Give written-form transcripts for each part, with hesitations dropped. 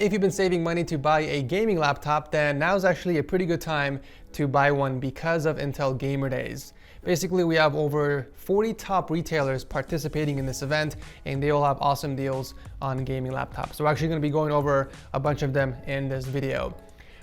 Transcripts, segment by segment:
If you've been saving money to buy a gaming laptop, then now's actually a pretty good time to buy one because of Intel Gamer Days. Basically, we have over 40 top retailers participating in this event, and they all have awesome deals on gaming laptops. So we're actually going to be going over a bunch of them in this video.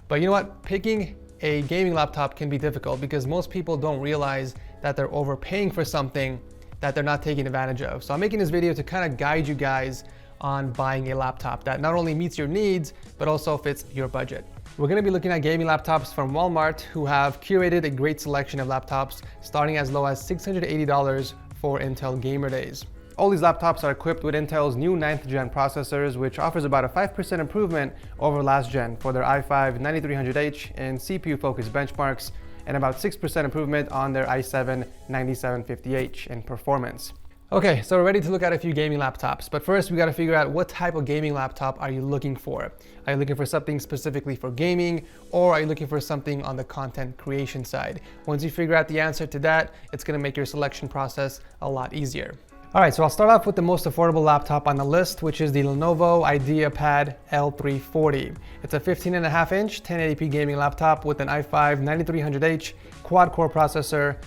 But you know what? Picking a gaming laptop can be difficult because most people don't realize that they're overpaying for something that they're not taking advantage of. So I'm making this video to kind of guide you guys on buying a laptop that not only meets your needs, but also fits your budget. We're gonna be looking at gaming laptops from Walmart, who have curated a great selection of laptops starting as low as $680 for Intel Gamer Days. All these laptops are equipped with Intel's new 9th gen processors, which offers about a 5% improvement over last gen for their i5-9300H in CPU-focused benchmarks, and about 6% improvement on their i7-9750H in performance. Okay, so we're ready to look at a few gaming laptops, but first we gotta figure out what type of gaming laptop are you looking for. Are you looking for something specifically for gaming, or are you looking for something on the content creation side? Once you figure out the answer to that, it's gonna make your selection process a lot easier. All right, so I'll start off with the most affordable laptop on the list, which is the Lenovo IdeaPad L340. It's a 15.5-inch 1080p gaming laptop with an i5-9300H quad-core processor.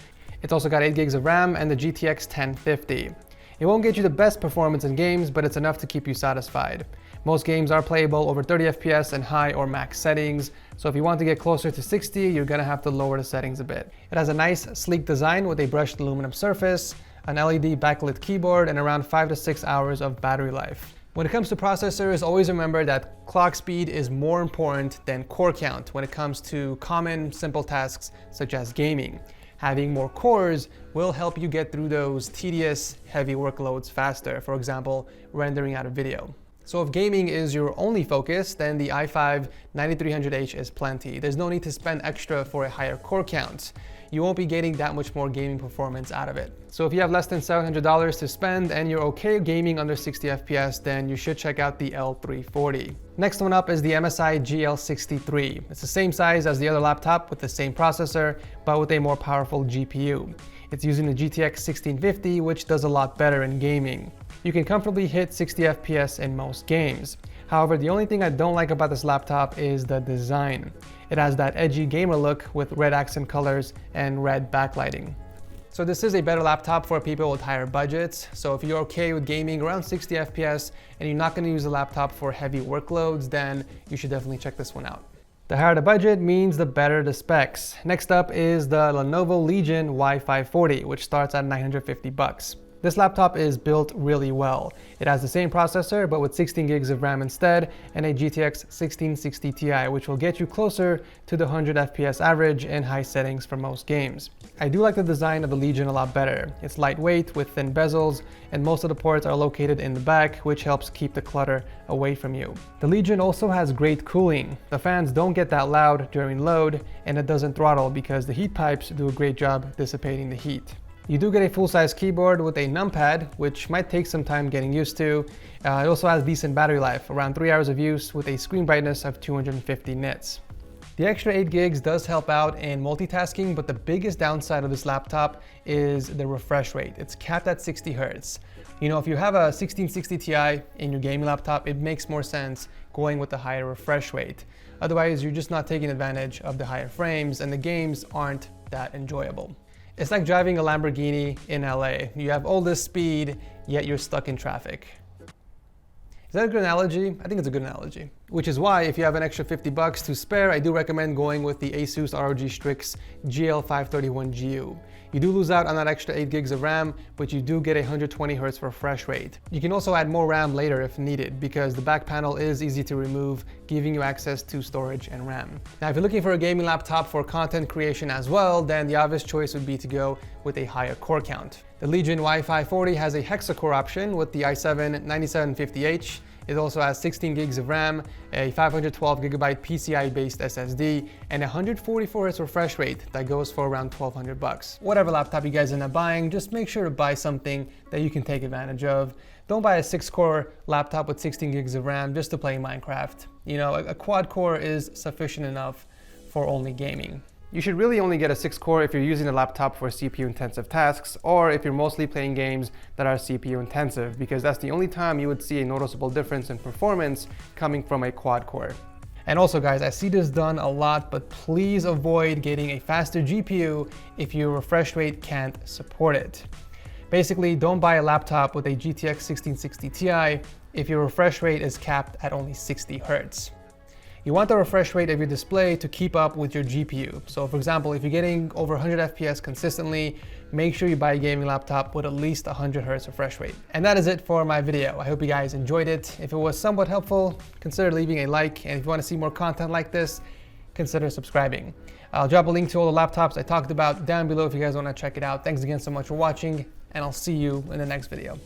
It's also got 8 gigs of RAM and the GTX 1050. It won't get you the best performance in games, but it's enough to keep you satisfied. Most games are playable over 30 FPS in high or max settings, so if you want to get closer to 60, you're gonna have to lower the settings a bit. It has a nice, sleek design with a brushed aluminum surface, an LED backlit keyboard, and around 5 to 6 hours of battery life. When it comes to processors, always remember that clock speed is more important than core count when it comes to common, simple tasks such as gaming. Having more cores will help you get through those tedious, heavy workloads faster, for example, rendering out a video. So if gaming is your only focus, then the i5-9300H is plenty. There's no need to spend extra for a higher core count. You won't be getting that much more gaming performance out of it. So if you have less than $700 to spend and you're okay gaming under 60 FPS, then you should check out the L340. Next one up is the MSI GL63. It's the same size as the other laptop with the same processor, but with a more powerful GPU. It's using the GTX 1650, which does a lot better in gaming. You can comfortably hit 60 FPS in most games. However, the only thing I don't like about this laptop is the design. It has that edgy gamer look with red accent colors and red backlighting. So this is a better laptop for people with higher budgets. So if you're okay with gaming around 60 FPS and you're not going to use the laptop for heavy workloads, then you should definitely check this one out. The higher the budget means the better the specs. Next up is the Lenovo Legion Y540, which starts at $950. This laptop is built really well. It has the same processor, but with 16 gigs of RAM instead, and a GTX 1660 Ti, which will get you closer to the 100 FPS average in high settings for most games. I do like the design of the Legion a lot better. It's lightweight with thin bezels, and most of the ports are located in the back, which helps keep the clutter away from you. The Legion also has great cooling. The fans don't get that loud during load, and it doesn't throttle because the heat pipes do a great job dissipating the heat. You do get a full-size keyboard with a numpad, which might take some time getting used to. It also has decent battery life, around 3 hours of use with a screen brightness of 250 nits. The extra 8 gigs does help out in multitasking, but the biggest downside of this laptop is the refresh rate. It's capped at 60 Hz. You know, if you have a 1660 Ti in your gaming laptop, it makes more sense going with the higher refresh rate. Otherwise, you're just not taking advantage of the higher frames, and the games aren't that enjoyable. It's like driving a Lamborghini in LA. You have all this speed, yet you're stuck in traffic. Is that a good analogy? I think it's a good analogy. Which is why if you have an extra $50 to spare, I do recommend going with the Asus ROG Strix GL531GU. You do lose out on that extra 8 gigs of RAM, but you do get a 120 Hz refresh rate. You can also add more RAM later if needed, because the back panel is easy to remove, giving you access to storage and RAM. Now, if you're looking for a gaming laptop for content creation as well, then the obvious choice would be to go with a higher core count. The Legion Y540 has a hexa-core option with the i7-9750H. It also has 16 gigs of RAM, a 512GB PCI-based SSD, and a 144 Hz refresh rate that goes for around $1,200. Whatever laptop you guys end up buying, just make sure to buy something that you can take advantage of. Don't buy a 6-core laptop with 16 gigs of RAM just to play Minecraft. You know, a quad-core is sufficient enough for only gaming. You should really only get a 6-core if you're using a laptop for CPU-intensive tasks, or if you're mostly playing games that are CPU-intensive, because that's the only time you would see a noticeable difference in performance coming from a quad-core. And also guys, I see this done a lot, but please avoid getting a faster GPU if your refresh rate can't support it. Basically, don't buy a laptop with a GTX 1660 Ti if your refresh rate is capped at only 60 Hz. You want the refresh rate of your display to keep up with your GPU. So for example, if you're getting over 100 FPS consistently, make sure you buy a gaming laptop with at least 100 Hz refresh rate. And that is it for my video. I hope you guys enjoyed it. If it was somewhat helpful, consider leaving a like. And if you want to see more content like this, consider subscribing. I'll drop a link to all the laptops I talked about down below if you guys want to check it out. Thanks again so much for watching, and I'll see you in the next video.